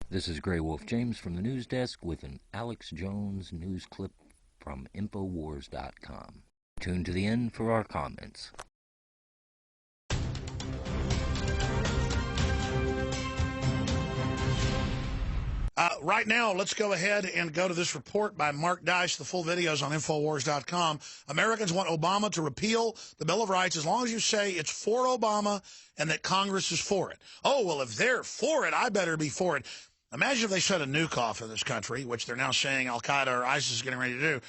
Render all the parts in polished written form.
This is GREYWOLF James from the news desk with an Alex Jones news clip from Infowars.com. Tune to the end for our comments. Right now, let's go ahead and go to this report by Mark Dice. The full video is on Infowars.com. Americans want Obama to repeal the Bill of Rights as long as you say it's for Obama and that Congress is for it. Oh, well, if they're for it, I better be for it. Imagine if they set a nuke off in this country, which they're now saying Al-Qaeda or ISIS is getting ready to do.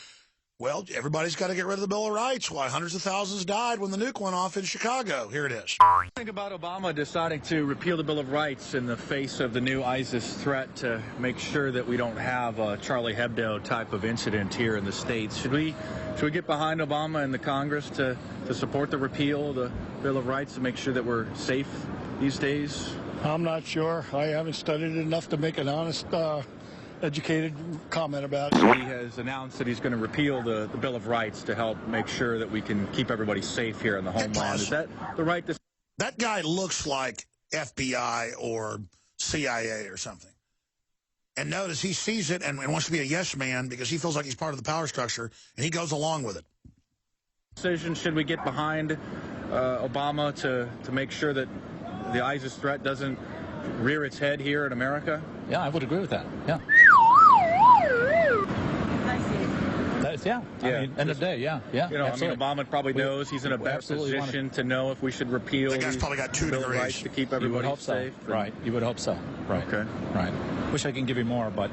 Well, everybody's got to get rid of the Bill of Rights. Why hundreds of thousands died when the nuke went off in Chicago. Here it is. Think about Obama deciding to repeal the Bill of Rights in the face of the new ISIS threat to make sure that we don't have a Charlie Hebdo type of incident here in the States. Should we get behind Obama and the Congress to support the repeal of the Bill of Rights to make sure that we're safe these days? I'm not sure. I haven't studied it enough to make an honest educated comment about it. He has announced that he's going to repeal the Bill of Rights to help make sure that we can keep everybody safe here in the homeland. Is that the right decision? That guy looks like FBI or CIA or something. And notice he sees it and wants to be a yes man because he feels like he's part of the power structure, and he goes along with it. Decision, should we get behind Obama to make sure that the ISIS threat doesn't rear its head here in America? Yeah, I would agree with that. Yeah. Yeah. I mean, end of the day, yeah. You know, absolutely. I mean, Obama probably knows he's in a better position to know if we should repeal that guy's probably got 2 Bill of degrees Rights to keep everybody safe. Right. You would hope so. Right. Okay. Right. Wish I can give you more, but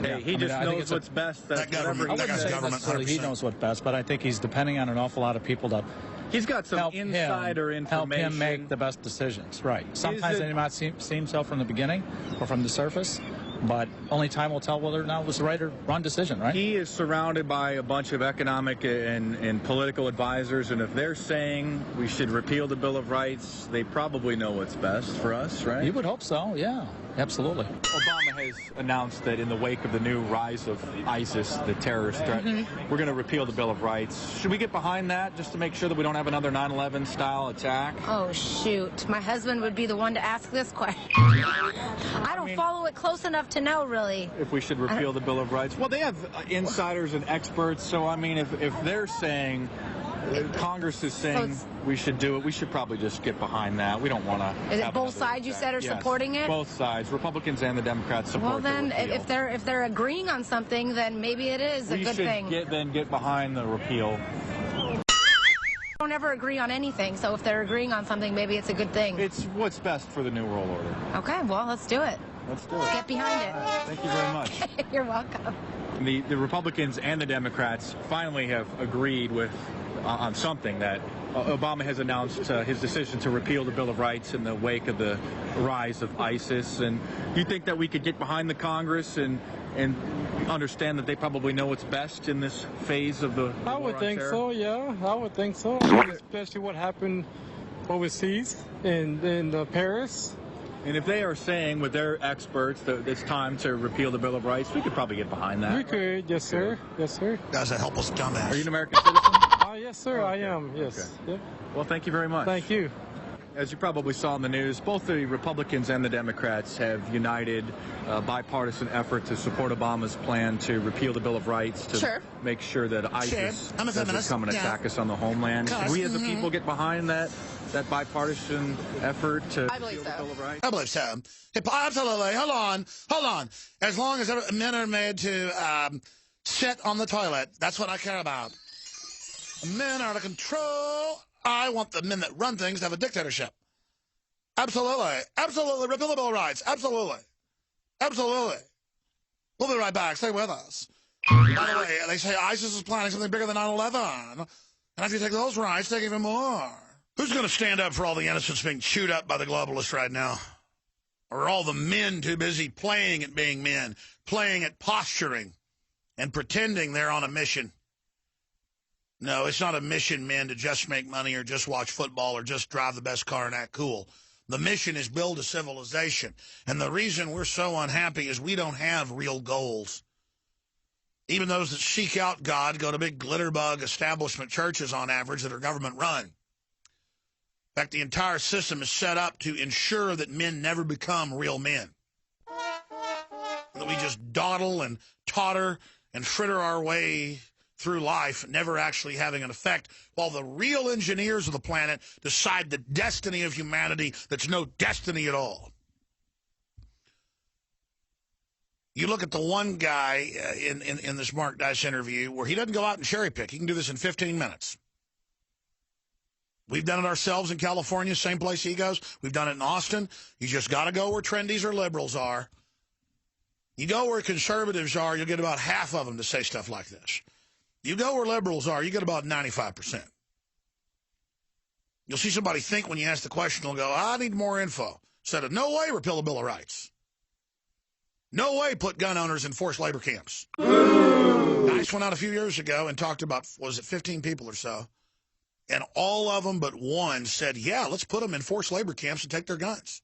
hey, he just knows what's best. That government. That guy's government. 100%. He knows what's best, but I think he's depending on an awful lot of people to. He's got some insider information. Help him make the best decisions. Right. Sometimes they might seem so from the beginning or from the surface, but only time will tell whether or not it was the right or wrong decision, right? He is surrounded by a bunch of economic and political advisors, and if they're saying we should repeal the Bill of Rights, they probably know what's best for us, right? You would hope so, yeah. Absolutely. Obama has announced that in the wake of the new rise of ISIS, the terrorist threat, we're going to repeal the Bill of Rights. Should we get behind that just to make sure that we don't have another 9/11 style attack? Oh, shoot. My husband would be the one to ask this question. I don't follow it close enough to know, really. If we should repeal the Bill of Rights? Well, they have insiders and experts, so, I mean, if they're saying... Congress is saying we should do it. We should probably just get behind that. We don't want to. Is it both sides you said are supporting it? Both sides, Republicans and the Democrats support. Well, then, the repeal. if they're agreeing on something, then maybe it is a good thing. We should get behind the repeal. Don't ever agree on anything, so if they're agreeing on something, maybe it's a good thing. It's what's best for the New World Order. Okay, well, let's do it. Let's do it. Get behind it. Thank you very much. You're welcome. The Republicans and the Democrats finally have agreed on something, that Obama has announced his decision to repeal the Bill of Rights in the wake of the rise of ISIS. And do you think that we could get behind the Congress and understand that they probably know what's best in this phase of the war I would think so, yeah. I would think so. Especially what happened overseas in Paris. And if they are saying with their experts that it's time to repeal the Bill of Rights, we could probably get behind that. We could, yes, sir. Yes, sir. Guy's a helpless dumbass. Are you an American citizen? Yes, sir, I am, yes. Okay. Yep. Well, thank you very much. Thank you. As you probably saw in the news, both the Republicans and the Democrats have united a bipartisan effort to support Obama's plan to repeal the Bill of Rights to make sure that ISIS doesn't come and attack us on the homeland. Should we as a people get behind that bipartisan effort to repeal the Bill of Rights? I believe so. Absolutely. Hold on. As long as men are made to sit on the toilet, that's what I care about. Men are out of control. I want the men that run things to have a dictatorship. Absolutely. Absolutely. Repeal the Bill of Rights. Absolutely. Absolutely. We'll be right back. Stay with us. By the way, they say ISIS is planning something bigger than 9/11. And after you take those rights, take even more. Who's going to stand up for all the innocents being chewed up by the globalists right now? Or are all the men too busy playing at being men, playing at posturing, and pretending they're on a mission? No, it's not a mission, men, to just make money or just watch football or just drive the best car and act cool. The mission is build a civilization. And the reason we're so unhappy is we don't have real goals. Even those that seek out God go to big glitterbug establishment churches on average that are government run. In fact, the entire system is set up to ensure that men never become real men. that we just dawdle and totter and fritter our way through life, never actually having an effect, while the real engineers of the planet decide the destiny of humanity that's no destiny at all. You look at the one guy in this Mark Dice interview where he doesn't go out and cherry pick. He can do this in 15 minutes. We've done it ourselves in California, same place he goes. We've done it in Austin. You just got to go where trendies or liberals are. You go where conservatives are, you'll get about half of them to say stuff like this. You go where liberals are, you get about 95%. You'll see somebody think when you ask the question, they'll go, I need more info. Instead of, no way repeal the Bill of Rights. No way put gun owners in forced labor camps. Dice went out a few years ago and talked about, was it 15 people or so? And all of them but one said, yeah, let's put them in forced labor camps and take their guns.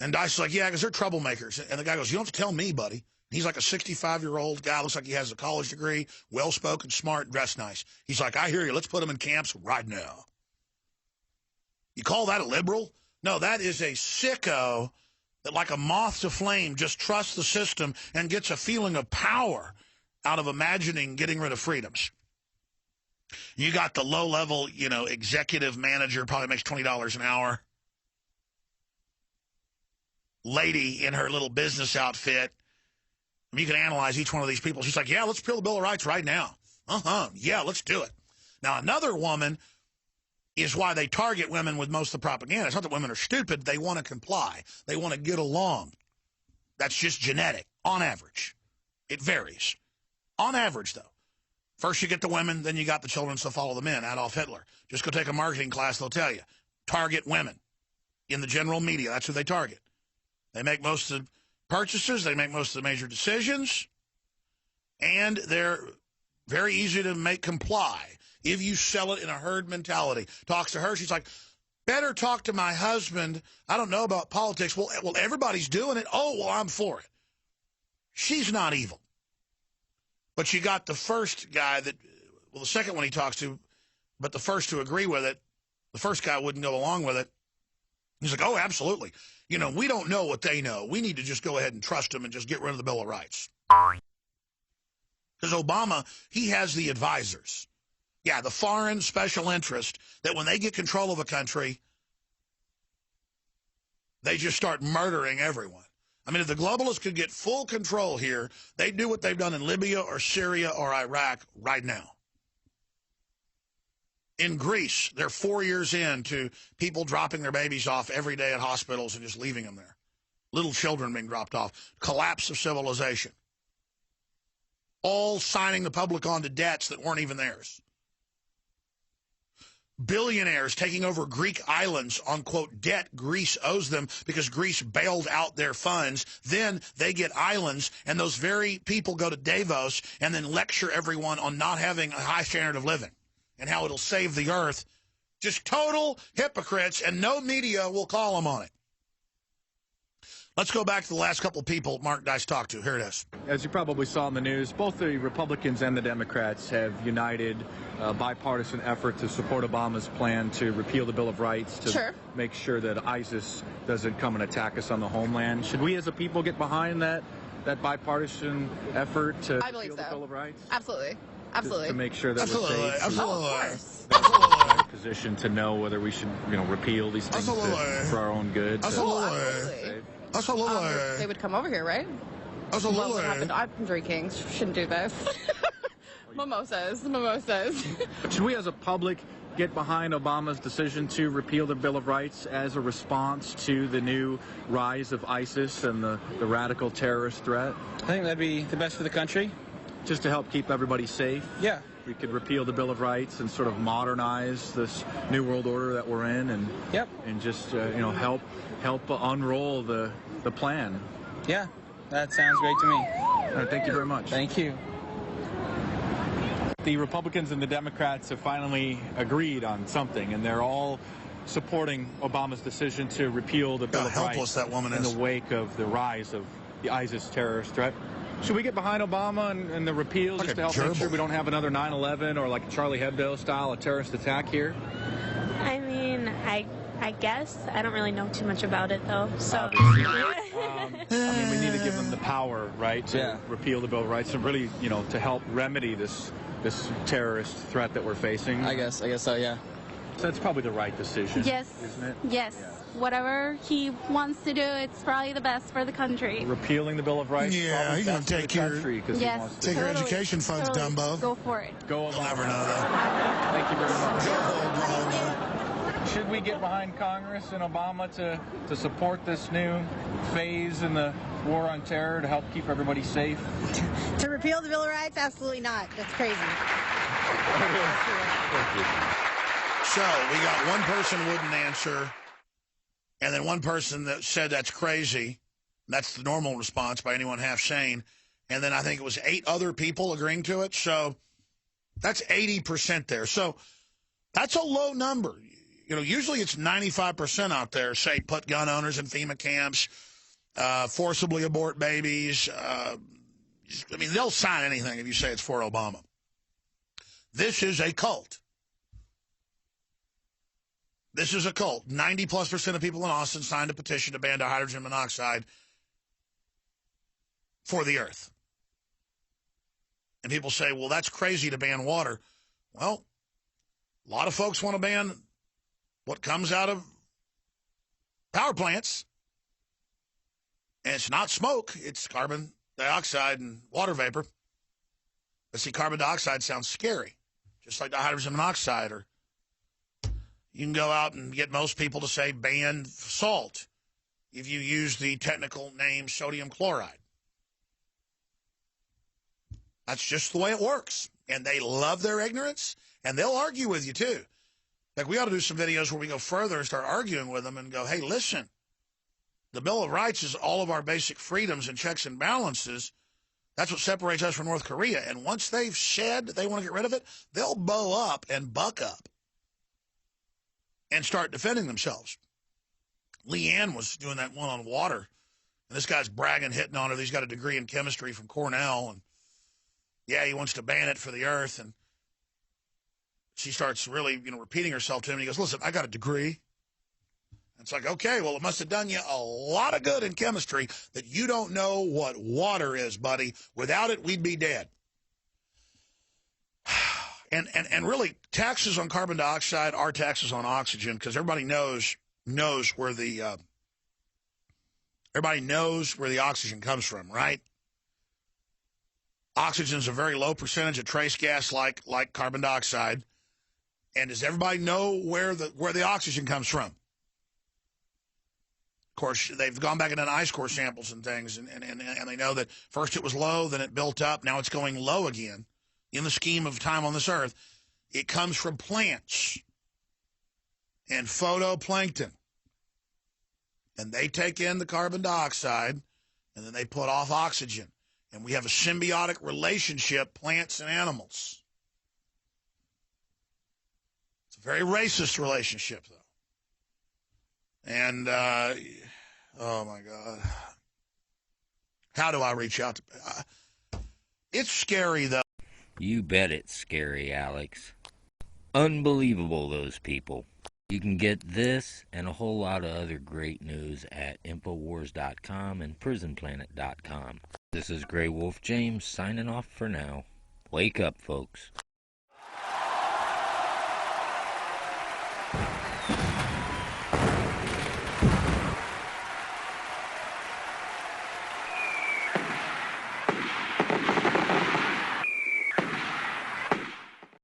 And Dice is like, yeah, because they're troublemakers. And the guy goes, you don't have to tell me, buddy. He's like a 65-year-old guy, looks like he has a college degree, well-spoken, smart, dressed nice. He's like, I hear you, let's put him in camps right now. You call that a liberal? No, that is a sicko that, like a moth to flame, just trusts the system and gets a feeling of power out of imagining getting rid of freedoms. You got the low-level, executive manager, probably makes $20 an hour. Lady in her little business outfit. You can analyze each one of these people. She's like, yeah, let's repeal the Bill of Rights right now. Yeah, let's do it. Now, another woman is why they target women with most of the propaganda. It's not that women are stupid. They want to comply. They want to get along. That's just genetic, on average. It varies. On average, though. First you get the women, then you got the children, so follow the men. Adolf Hitler. Just go take a marketing class, they'll tell you. Target women. In the general media, that's who they target. They make most of the purchases, they make most of the major decisions, and they're very easy to make comply if you sell it in a herd mentality. Talks to her, she's like, better talk to my husband. I don't know about politics. Well, everybody's doing it. Oh, well, I'm for it. She's not evil. But you got the first guy that, well, the second one he talks to, but the first to agree with it, the first guy wouldn't go along with it. He's like, oh, absolutely. We don't know what they know. We need to just go ahead and trust them and just get rid of the Bill of Rights. Because Obama, he has the advisors. Yeah, the foreign special interest that when they get control of a country, they just start murdering everyone. I mean, if the globalists could get full control here, they'd do what they've done in Libya or Syria or Iraq right now. In Greece, they're 4 years into people dropping their babies off every day at hospitals and just leaving them there. Little children being dropped off. Collapse of civilization. All signing the public onto debts that weren't even theirs. Billionaires taking over Greek islands on, quote, debt Greece owes them because Greece bailed out their funds. Then they get islands, and those very people go to Davos and then lecture everyone on not having a high standard of living and how it'll save the earth. Just total hypocrites, and no media will call them on it. Let's go back to the last couple of people Mark Dice talked to. Here it is. As you probably saw in the news, both the Republicans and the Democrats have united a bipartisan effort to support Obama's plan to repeal the Bill of Rights to make sure that ISIS doesn't come and attack us on the homeland. Should we as a people get behind that bipartisan effort to repeal the Bill of Rights? Absolutely. Absolutely. To make sure that we're safe. Absolutely. Of course. Absolutely. Position to know whether we should, repeal these things for our own good. Absolutely. Absolutely. They would come over here, right? Absolutely. What happened? I'm drinking. Shouldn't do this. Mimosas. Should we as a public get behind Obama's decision to repeal the Bill of Rights as a response to the new rise of ISIS and the radical terrorist threat? I think that'd be the best for the country. Just to help keep everybody safe? Yeah. We could repeal the Bill of Rights and sort of modernize this new world order that we're in, and and just help unroll the plan. Yeah, that sounds great to me. All right, thank you very much. Thank you. The Republicans and the Democrats have finally agreed on something, and they're all supporting Obama's decision to repeal the Bill of Rights in the wake of the rise of the ISIS terrorist threat. Should we get behind Obama and the repeal just to help make sure we don't have another 9/11 or like Charlie Hebdo style a terrorist attack here? I mean, I I guess. I don't really know too much about it, though. So, Obviously. I mean, we need to give them the power, right, to repeal the Bill of Rights and really, you know, to help remedy this terrorist threat that we're facing. I guess so, yeah. So that's probably the right decision, yes, isn't it? yes. Yeah. Whatever he wants to do, it's probably the best for the country. Repealing the Bill of Rights. Yeah, he's going to take your Yes, your education funds, Dumbo. Go for it. Go You'll never know that. Thank you very much. Go Obama. Should we get behind Congress and Obama to support this new phase in the war on terror to help keep everybody safe? To repeal the Bill of Rights? Absolutely not. That's crazy. So we got one person wouldn't answer, and then one person that said that's crazy. That's the normal response by anyone half sane. And then I think it was 8 other people agreeing to it. So that's 80% there. So that's a low number. You know, usually it's 95% out there, say, put gun owners in FEMA camps, forcibly abort babies. I mean, they'll sign anything if you say it's for Obama. This is a cult. This is a cult. 90+% of people in Austin signed a petition to ban hydrogen monoxide for the earth. And people say, well, that's crazy to ban water. Well, a lot of folks want to ban what comes out of power plants. And it's not smoke. It's carbon dioxide and water vapor. But see, carbon dioxide sounds scary, just like hydrogen monoxide. Or you can go out and get most people to say ban salt if you use the technical name sodium chloride. That's just the way it works. And they love their ignorance, and they'll argue with you, too. Like, we ought to do some videos where we go further and start arguing with them and go, hey, listen, the Bill of Rights is all of our basic freedoms and checks and balances. That's what separates us from North Korea. And once they've said they want to get rid of it, they'll bow up and buck up and start defending themselves. Leanne was doing that one on water, and this guy's bragging, hitting on her. He's got a degree in chemistry from Cornell, and yeah, he wants to ban it for the earth. And she starts really, repeating herself to him. And he goes, listen, I got a degree. And it's like, okay, well, it must have done you a lot of good in chemistry that you don't know what water is, buddy. Without it, we'd be dead. And really, taxes on carbon dioxide are taxes on oxygen, because everybody knows where the oxygen comes from, right? Oxygen is a very low percentage of trace gas, like carbon dioxide. And does everybody know where the oxygen comes from? Of course, they've gone back and done ice core samples and things, and they know that first it was low, then it built up, now it's going low again. In the scheme of time on this earth, it comes from plants and phytoplankton. And they take in the carbon dioxide, and then they put off oxygen. And we have a symbiotic relationship, plants and animals. It's a very racist relationship, though. And, oh, my God. How do I reach out to... it's scary, though. You bet it's scary, Alex. Unbelievable, those people. You can get this and a whole lot of other great news at Infowars.com and PrisonPlanet.com. This is Grey Wolf James signing off for now. Wake up, folks.